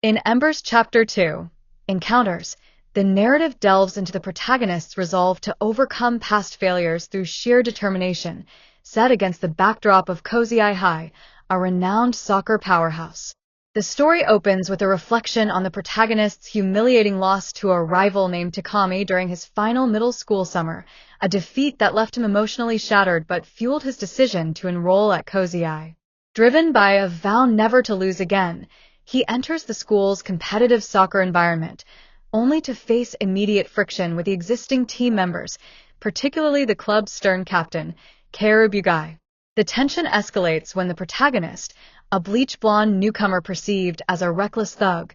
In Ember's Chapter 2, Encounters, the narrative delves into the protagonist's resolve to overcome past failures through sheer determination, set against the backdrop of Kozai High, a renowned soccer powerhouse. The story opens with a reflection on the protagonist's humiliating loss to a rival named Takami during his final middle school summer, a defeat that left him emotionally shattered but fueled his decision to enroll at Kozai. Driven by a vow never to lose again, he enters the school's competitive soccer environment, only to face immediate friction with the existing team members, particularly the club's stern captain, Kaoru Bugai. The tension escalates when the protagonist, a bleach-blonde newcomer perceived as a reckless thug,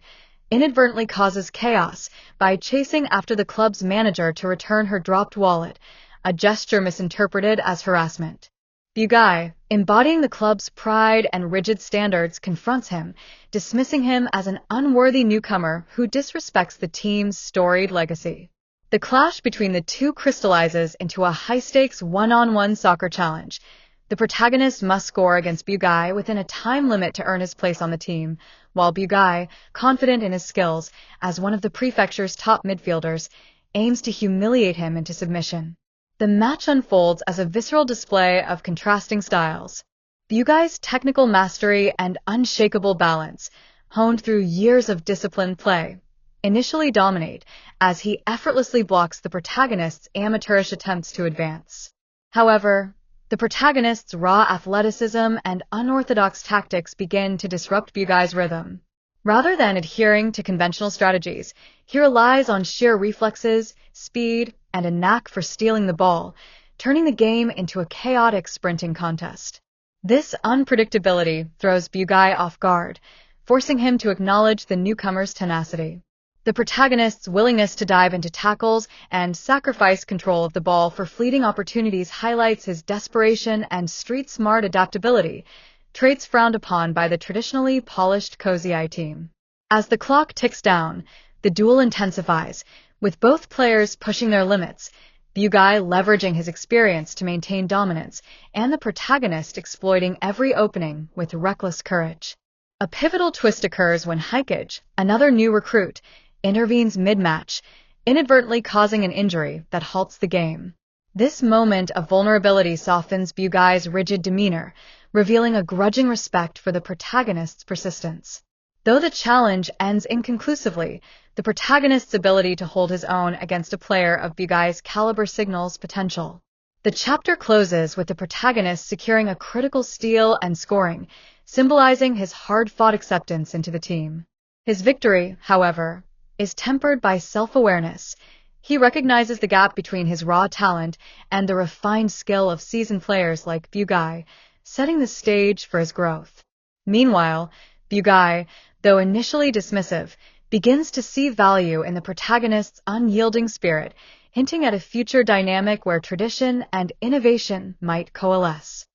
inadvertently causes chaos by chasing after the club's manager to return her dropped wallet, a gesture misinterpreted as harassment. Bugai, embodying the club's pride and rigid standards, confronts him, dismissing him as an unworthy newcomer who disrespects the team's storied legacy. The clash between the two crystallizes into a high-stakes one-on-one soccer challenge. The protagonist must score against Bugai within a time limit to earn his place on the team, while Bugai, confident in his skills as one of the prefecture's top midfielders, aims to humiliate him into submission. The match unfolds as a visceral display of contrasting styles. Bugai's technical mastery and unshakable balance, honed through years of disciplined play, initially dominate as he effortlessly blocks the protagonist's amateurish attempts to advance. However, the protagonist's raw athleticism and unorthodox tactics begin to disrupt Bugai's rhythm. Rather than adhering to conventional strategies, he relies on sheer reflexes, speed, and a knack for stealing the ball, turning the game into a chaotic sprinting contest. This unpredictability throws Bugai off guard, forcing him to acknowledge the newcomer's tenacity. The protagonist's willingness to dive into tackles and sacrifice control of the ball for fleeting opportunities highlights his desperation and street-smart adaptability, traits frowned upon by the traditionally polished Kozai team. As the clock ticks down, the duel intensifies, with both players pushing their limits, Bugai leveraging his experience to maintain dominance, and the protagonist exploiting every opening with reckless courage. A pivotal twist occurs when Haikyuu, another new recruit, intervenes mid-match, inadvertently causing an injury that halts the game. This moment of vulnerability softens Bugai's rigid demeanor, revealing a grudging respect for the protagonist's persistence. Though the challenge ends inconclusively, the protagonist's ability to hold his own against a player of Bugai's caliber signals potential. The chapter closes with the protagonist securing a critical steal and scoring, symbolizing his hard-fought acceptance into the team. His victory, however, is tempered by self-awareness. He recognizes the gap between his raw talent and the refined skill of seasoned players like Bugai, setting the stage for his growth. Meanwhile, Bugai, though initially dismissive, begins to see value in the protagonist's unyielding spirit, hinting at a future dynamic where tradition and innovation might coalesce.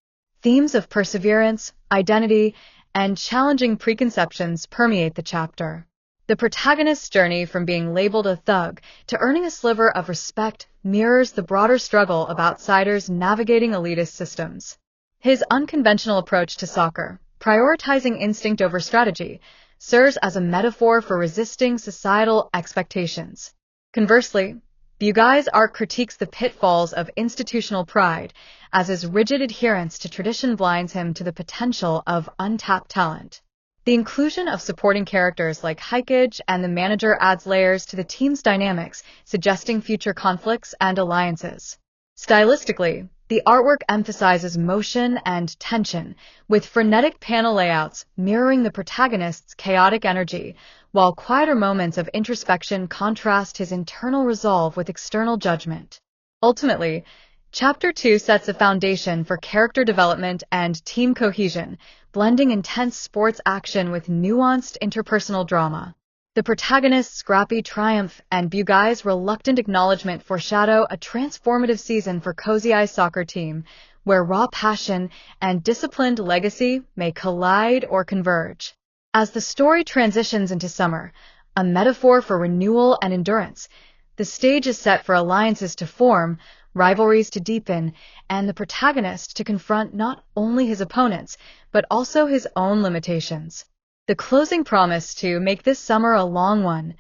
Themes of perseverance, identity, and challenging preconceptions permeate the chapter. The protagonist's journey from being labeled a thug to earning a sliver of respect mirrors the broader struggle of outsiders navigating elitist systems. His unconventional approach to soccer, prioritizing instinct over strategy, serves as a metaphor for resisting societal expectations. Conversely, Bugai's arc critiques the pitfalls of institutional pride, as his rigid adherence to tradition blinds him to the potential of untapped talent. The inclusion of supporting characters like Haikyuu and the manager adds layers to the team's dynamics, suggesting future conflicts and alliances. Stylistically, the artwork emphasizes motion and tension, with frenetic panel layouts mirroring the protagonist's chaotic energy, while quieter moments of introspection contrast his internal resolve with external judgment. Ultimately, Chapter 2 sets a foundation for character development and team cohesion, blending intense sports action with nuanced interpersonal drama. The protagonist's scrappy triumph and Bugai's reluctant acknowledgement foreshadow a transformative season for Kozai's soccer team, where raw passion and disciplined legacy may collide or converge. As the story transitions into summer, a metaphor for renewal and endurance, the stage is set for alliances to form, rivalries to deepen, and the protagonist to confront not only his opponents, but also his own limitations. The closing promise to make this summer a long one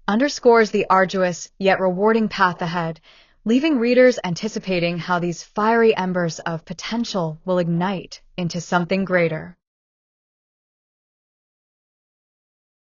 underscores the arduous yet rewarding path ahead, leaving readers anticipating how these fiery embers of potential will ignite into something greater.